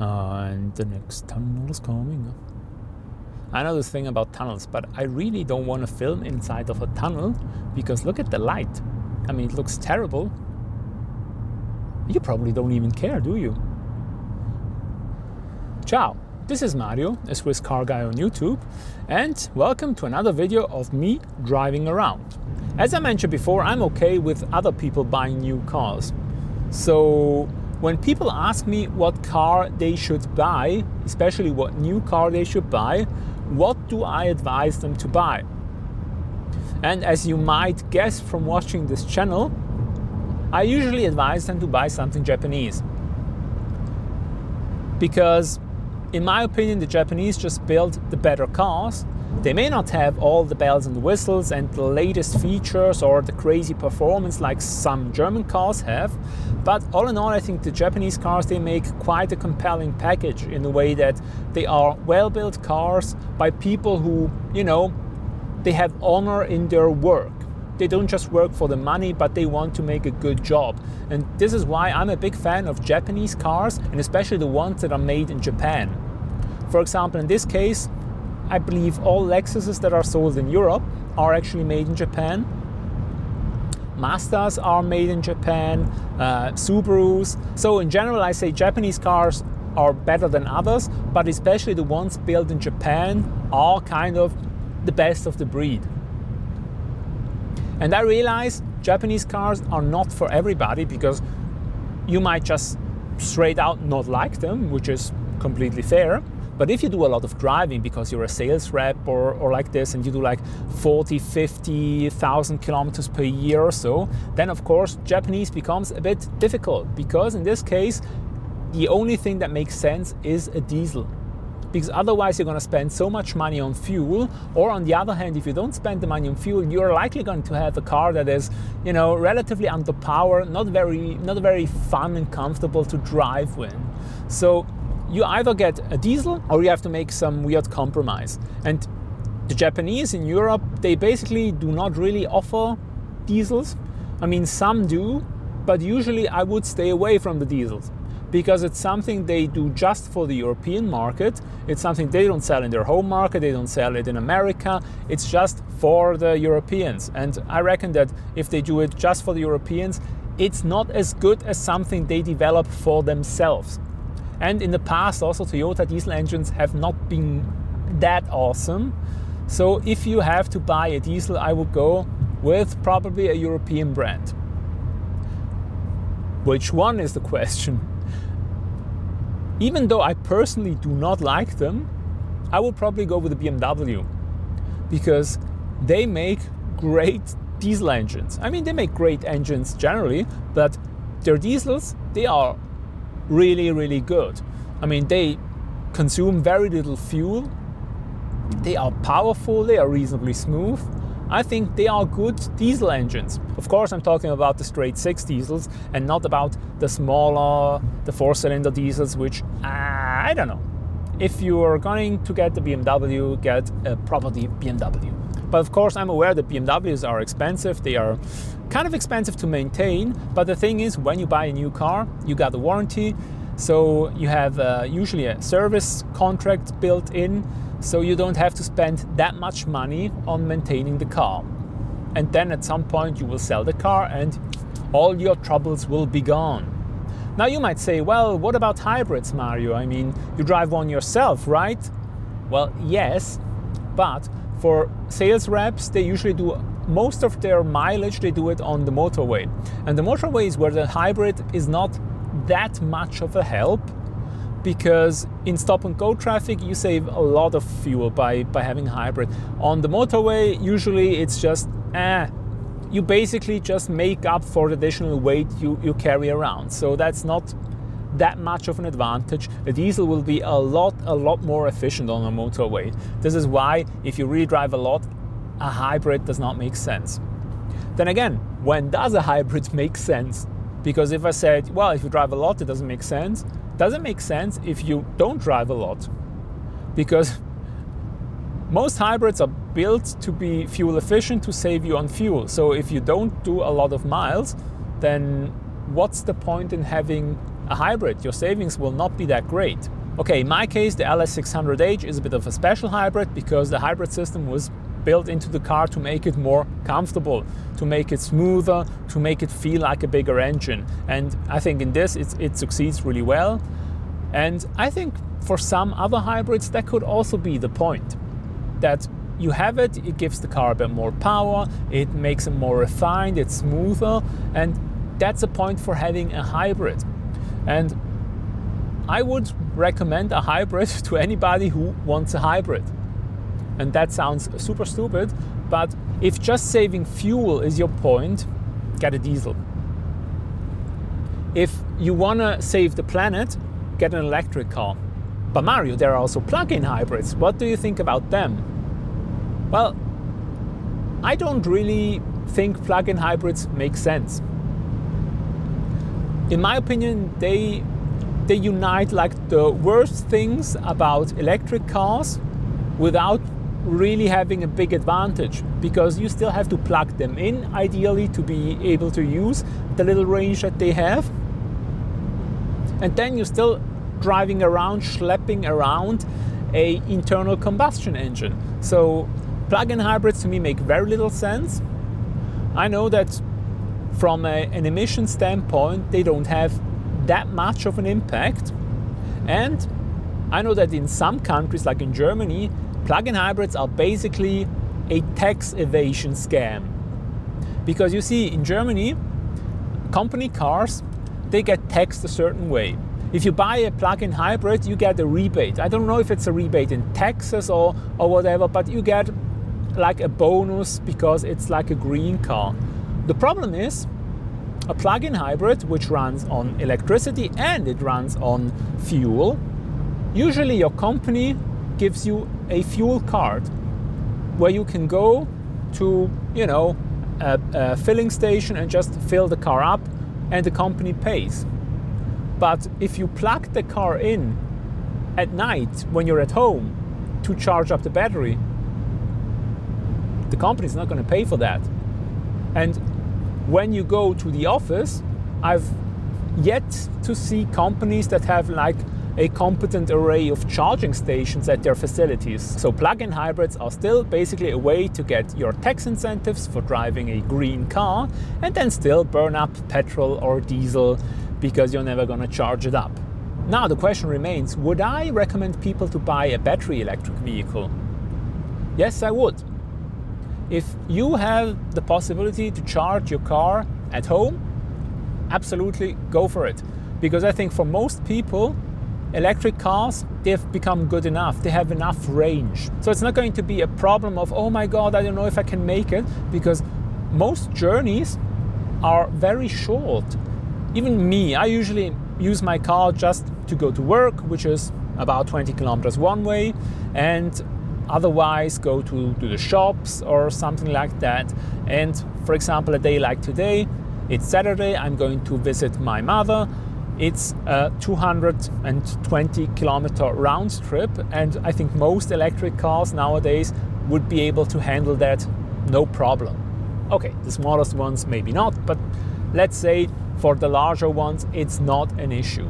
And the next tunnel is coming up. I know this thing about tunnels, but I really don't want to film inside of a tunnel because look at the light. I mean, it looks terrible. You probably don't even care, do you? Ciao, this is Mario, a Swiss car guy on YouTube, and welcome to another video of me driving around. As I mentioned before, I'm okay with other people buying new cars. So when people ask me what car they should buy, especially what new car they should buy, what do I advise them to buy? And as you might guess from watching this channel, I usually advise them to buy something Japanese. Because in my opinion, the Japanese just build the better cars. They may not have all the bells and whistles and the latest features or the crazy performance like some German cars have, but all in all, I think the Japanese cars, they make quite a compelling package in the way that they are well-built cars by people who, they have honor in their work. They don't just work for the money, but they want to make a good job. And this is why I'm a big fan of Japanese cars, and especially the ones that are made in Japan. For example, in this case, I believe all Lexuses that are sold in Europe are actually made in Japan. Mazdas are made in Japan, Subarus. So in general, I say Japanese cars are better than others, but especially the ones built in Japan are kind of the best of the breed. And I realize Japanese cars are not for everybody because you might just straight out not like them, which is completely fair. But if you do a lot of driving because you're a sales rep or like this, and you do like 40, 50,000 kilometers per year or so, then of course Japanese becomes a bit difficult, because in this case the only thing that makes sense is a diesel. Because otherwise you're going to spend so much money on fuel, or on the other hand, if you don't spend the money on fuel, you're likely going to have a car that is, relatively underpowered, not very fun and comfortable to drive with. So you either get a diesel or you have to make some weird compromise. And the Japanese in Europe, they basically do not really offer diesels. I mean, some do, but usually I would stay away from the diesels, because it's something they do just for the European market. It's something they don't sell in their home market, they don't sell it in America. It's just for the Europeans. And I reckon that if they do it just for the Europeans, it's not as good as something they develop for themselves. And in the past, also Toyota diesel engines have not been that awesome. So if you have to buy a diesel, I would go with probably a European brand. Which one is the question? Even though I personally do not like them, I would probably go with the BMW, because they make great diesel engines. I mean, they make great engines generally, but their diesels, they are really, really good. I mean, they consume very little fuel, they are powerful, they are reasonably smooth. I think they are good diesel engines. Of course, I'm talking about the straight 6 diesels and not about the smaller, the 4-cylinder diesels, which I don't know. If you are going to get the BMW, get a proper BMW. But of course, I'm aware that BMWs are expensive. They are kind of expensive to maintain. But the thing is, when you buy a new car, you got a warranty. So you have usually a service contract built in. So you don't have to spend that much money on maintaining the car. And then at some point you will sell the car and all your troubles will be gone. Now you might say, well, what about hybrids, Mario? I mean, you drive one yourself, right? Well, yes, but for sales reps, they usually do most of their mileage, they do it on the motorway. And the motorway is where the hybrid is not that much of a help, because in stop-and-go traffic you save a lot of fuel by having a hybrid. On the motorway, usually it's just, you basically just make up for the additional weight you carry around. So that's not that much of an advantage. A diesel will be a lot more efficient on a motorway. This is why, if you really drive a lot, a hybrid does not make sense. Then again, when does a hybrid make sense? Because if I said, well, if you drive a lot, it doesn't make sense. Doesn't make sense if you don't drive a lot. Because most hybrids are built to be fuel efficient, to save you on fuel. So if you don't do a lot of miles, then what's the point in having a hybrid, your savings will not be that great. Okay, in my case, the LS600H is a bit of a special hybrid because the hybrid system was built into the car to make it more comfortable, to make it smoother, to make it feel like a bigger engine. And I think in this, it succeeds really well. And I think for some other hybrids, that could also be the point. That you have it, it gives the car a bit more power, it makes it more refined, it's smoother, and that's a point for having a hybrid. And I would recommend a hybrid to anybody who wants a hybrid. And that sounds super stupid, but if just saving fuel is your point, get a diesel. If you want to save the planet, get an electric car. But Mario, there are also plug-in hybrids. What do you think about them? Well, I don't really think plug-in hybrids make sense. In my opinion, they unite like the worst things about electric cars without really having a big advantage, because you still have to plug them in ideally to be able to use the little range that they have, and then you're still driving around, schlepping around a internal combustion engine. So plug-in hybrids to me make very little sense. I know that from an emission standpoint they don't have that much of an impact, and I know that in some countries like in Germany, plug-in hybrids are basically a tax evasion scam. Because you see, in Germany, company cars, they get taxed a certain way. If you buy a plug-in hybrid, you get a rebate. I don't know if it's a rebate in taxes or whatever, but you get like a bonus because it's like a green car. The problem is, a plug-in hybrid, which runs on electricity and it runs on fuel, usually your company gives you a fuel card where you can go to, a filling station and just fill the car up and the company pays. But if you plug the car in at night when you're at home to charge up the battery, the company's not going to pay for that. And when you go to the office, I've yet to see companies that have like a competent array of charging stations at their facilities. So plug-in hybrids are still basically a way to get your tax incentives for driving a green car and then still burn up petrol or diesel because you're never going to charge it up. Now the question remains, would I recommend people to buy a battery electric vehicle? Yes, I would. If you have the possibility to charge your car at home, absolutely go for it. Because I think for most people, electric cars, they've become good enough. They have enough range. So it's not going to be a problem of, oh my God, I don't know if I can make it, because most journeys are very short. Even me, I usually use my car just to go to work, which is about 20 kilometers one way, and otherwise go to the shops or something like that. And for example, a day like today, it's Saturday, I'm going to visit my mother. It's a 220 kilometer round trip, and I think most electric cars nowadays would be able to handle that no problem. Okay, the smallest ones maybe not, but let's say for the larger ones it's not an issue.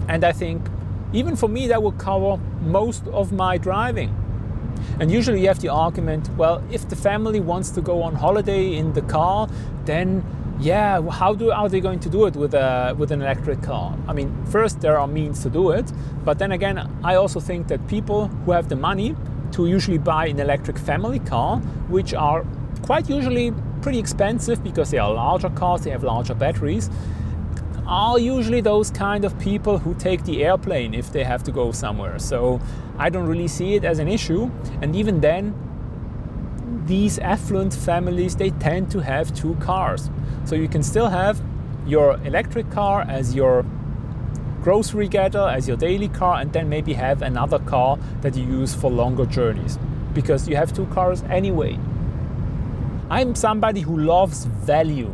And I think even for me that will cover most of my driving. And usually you have the argument, well, if the family wants to go on holiday in the car, then yeah, how are they going to do it with an electric car? I mean, first there are means to do it, but then again, I also think that people who have the money to usually buy an electric family car, which are quite usually pretty expensive because they are larger cars, they have larger batteries, are usually those kind of people who take the airplane if they have to go somewhere. So I don't really see it as an issue. And even then, these affluent families, they tend to have two cars. So you can still have your electric car as your grocery getter, as your daily car, and then maybe have another car that you use for longer journeys, because you have two cars anyway. I'm somebody who loves value.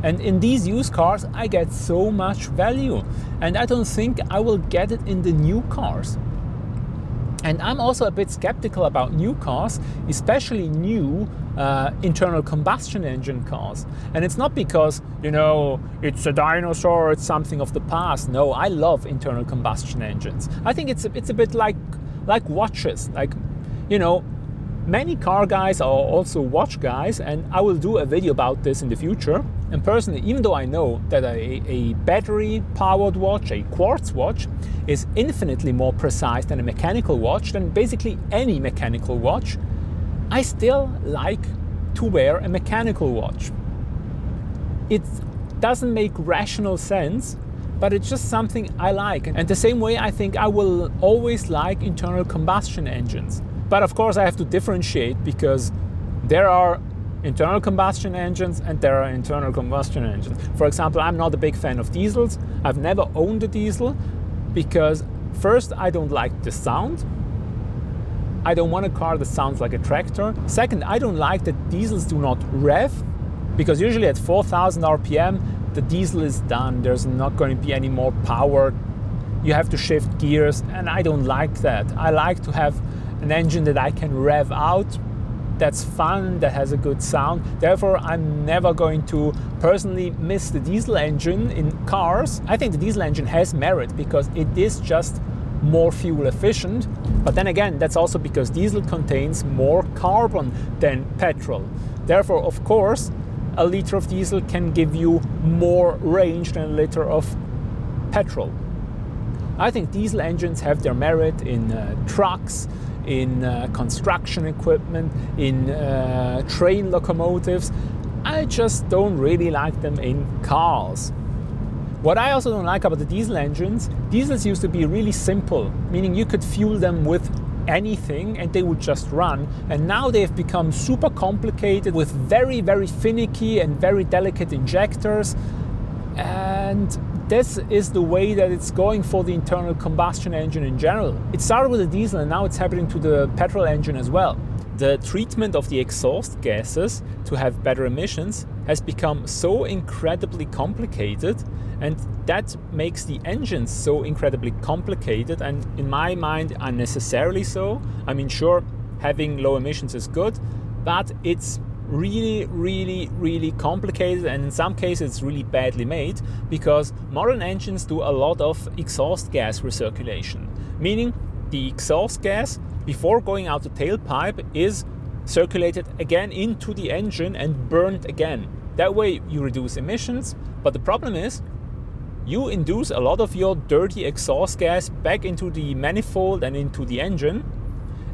And in these used cars, I get so much value. And I don't think I will get it in the new cars. And I'm also a bit skeptical about new cars, especially new internal combustion engine cars. And it's not because, it's a dinosaur, it's something of the past. No, I love internal combustion engines. I think it's a bit like watches. Many car guys are also watch guys, and I will do a video about this in the future. And personally, even though I know that a battery-powered watch, a quartz watch, is infinitely more precise than a mechanical watch, than basically any mechanical watch, I still like to wear a mechanical watch. It doesn't make rational sense, but it's just something I like. And the same way, I think I will always like internal combustion engines. But of course, I have to differentiate, because there are internal combustion engines and there are internal combustion engines. For example, I'm not a big fan of diesels. I've never owned a diesel because, first, I don't like the sound. I don't want a car that sounds like a tractor. Second, I don't like that diesels do not rev, because usually at 4,000 RPM, the diesel is done. There's not going to be any more power. You have to shift gears, and I don't like that. I like to have an engine that I can rev out, that's fun, that has a good sound. Therefore, I'm never going to personally miss the diesel engine in cars. I think the diesel engine has merit because it is just more fuel efficient. But then again, that's also because diesel contains more carbon than petrol. Therefore, of course, a liter of diesel can give you more range than a liter of petrol. I think diesel engines have their merit in trucks, in construction equipment, in train locomotives. I just don't really like them in cars. What I also don't like about the diesel engines, diesels used to be really simple, meaning you could fuel them with anything and they would just run. And now they've become super complicated with very, very finicky and very delicate injectors. And this is the way that it's going for the internal combustion engine in general. It started with the diesel and now it's happening to the petrol engine as well. The treatment of the exhaust gases to have better emissions has become so incredibly complicated, and that makes the engines so incredibly complicated, and in my mind unnecessarily so. I mean, sure, having low emissions is good, but it's really, really, really complicated, and in some cases it's really badly made, because modern engines do a lot of exhaust gas recirculation, meaning the exhaust gas before going out the tailpipe is circulated again into the engine and burned again. That way you reduce emissions, but the problem is you induce a lot of your dirty exhaust gas back into the manifold and into the engine.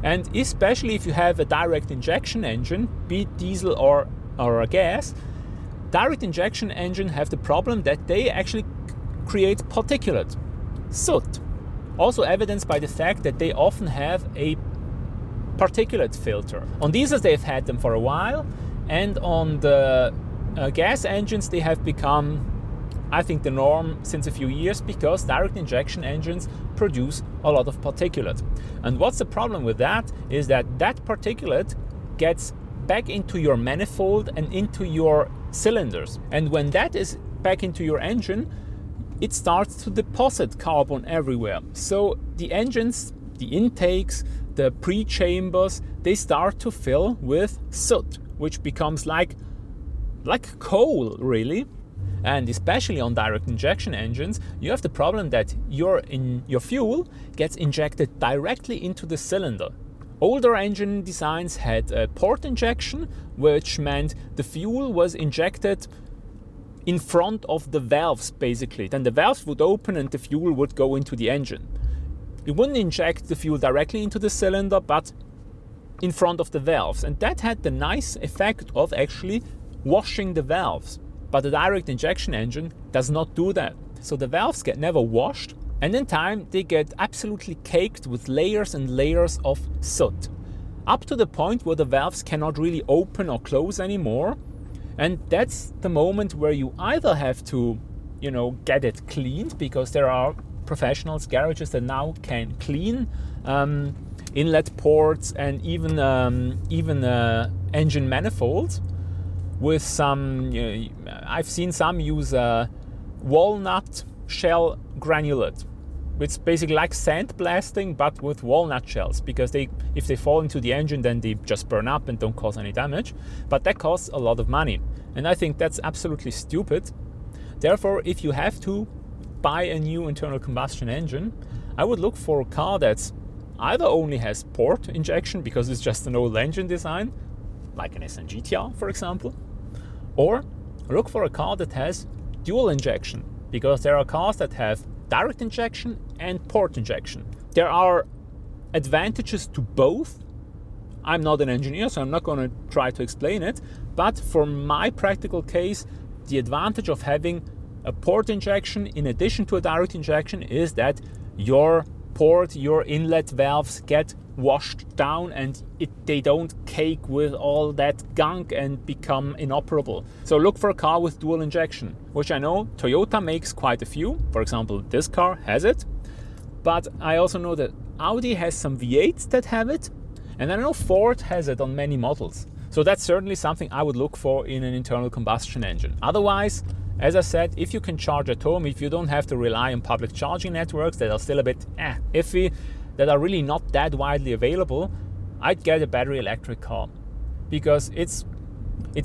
And especially if you have a direct injection engine, be it diesel or a gas, direct injection engine have the problem that they actually create particulate, soot. Also evidenced by the fact that they often have a particulate filter. On diesels they've had them for a while, and on the gas engines they have become, I think, the norm since a few years, because direct injection engines produce a lot of particulate. And what's the problem with that is that particulate gets back into your manifold and into your cylinders. And when that is back into your engine, it starts to deposit carbon everywhere. So the engines, the intakes, the pre-chambers, they start to fill with soot, which becomes like coal, really. And especially on direct injection engines, you have the problem that your fuel gets injected directly into the cylinder. Older engine designs had a port injection, which meant the fuel was injected in front of the valves, basically. Then the valves would open and the fuel would go into the engine. It wouldn't inject the fuel directly into the cylinder, but in front of the valves. And that had the nice effect of actually washing the valves. But the direct injection engine does not do that. So the valves get never washed, and in time they get absolutely caked with layers and layers of soot, up to the point where the valves cannot really open or close anymore. And that's the moment where you either have to, get it cleaned, because there are professionals, garages that now can clean inlet ports and even engine manifolds with some, I've seen some use walnut shell granulate, It's basically like sandblasting, but with walnut shells, because if they fall into the engine, then they just burn up and don't cause any damage. But that costs a lot of money, and I think that's absolutely stupid. Therefore, if you have to buy a new internal combustion engine, I would look for a car that's either only has port injection because it's just an old engine design, like an Nissan GTR, for example, or look for a car that has dual injection, because there are cars that have direct injection and port injection. There are advantages to both. I'm not an engineer, so I'm not going to try to explain it, but for my practical case, the advantage of having a port injection in addition to a direct injection is that your port, your inlet valves get washed down and they don't cake with all that gunk and become inoperable. So look for a car with dual injection, which I know Toyota makes quite a few. For example, this car has it, but I also know that Audi has some V8s that have it, and I know Ford has it on many models. So that's certainly something I would look for in an internal combustion engine. Otherwise, as I said, if you can charge at home, if you don't have to rely on public charging networks that are still a bit iffy, that are really not that widely available, I'd get a battery electric car, because it's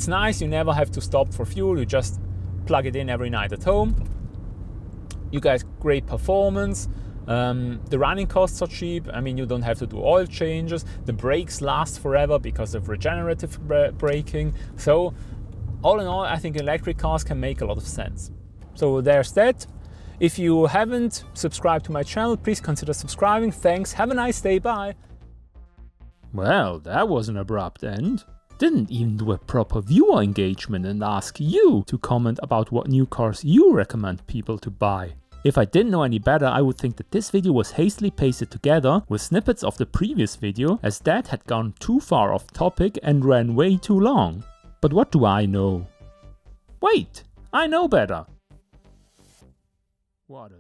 nice. You never have to stop for fuel. You just plug it in every night at home. You get great performance. The running costs are cheap. I mean, you don't have to do oil changes. The brakes last forever because of regenerative braking. So all in all, I think electric cars can make a lot of sense. So there's that. If you haven't subscribed to my channel, please consider subscribing. Thanks, have a nice day, bye. Well, that was an abrupt end. Didn't even do a proper viewer engagement and ask you to comment about what new cars you recommend people to buy. If I didn't know any better, I would think that this video was hastily pasted together with snippets of the previous video, as that had gone too far off topic and ran way too long. But what do I know? Wait, I know better. What a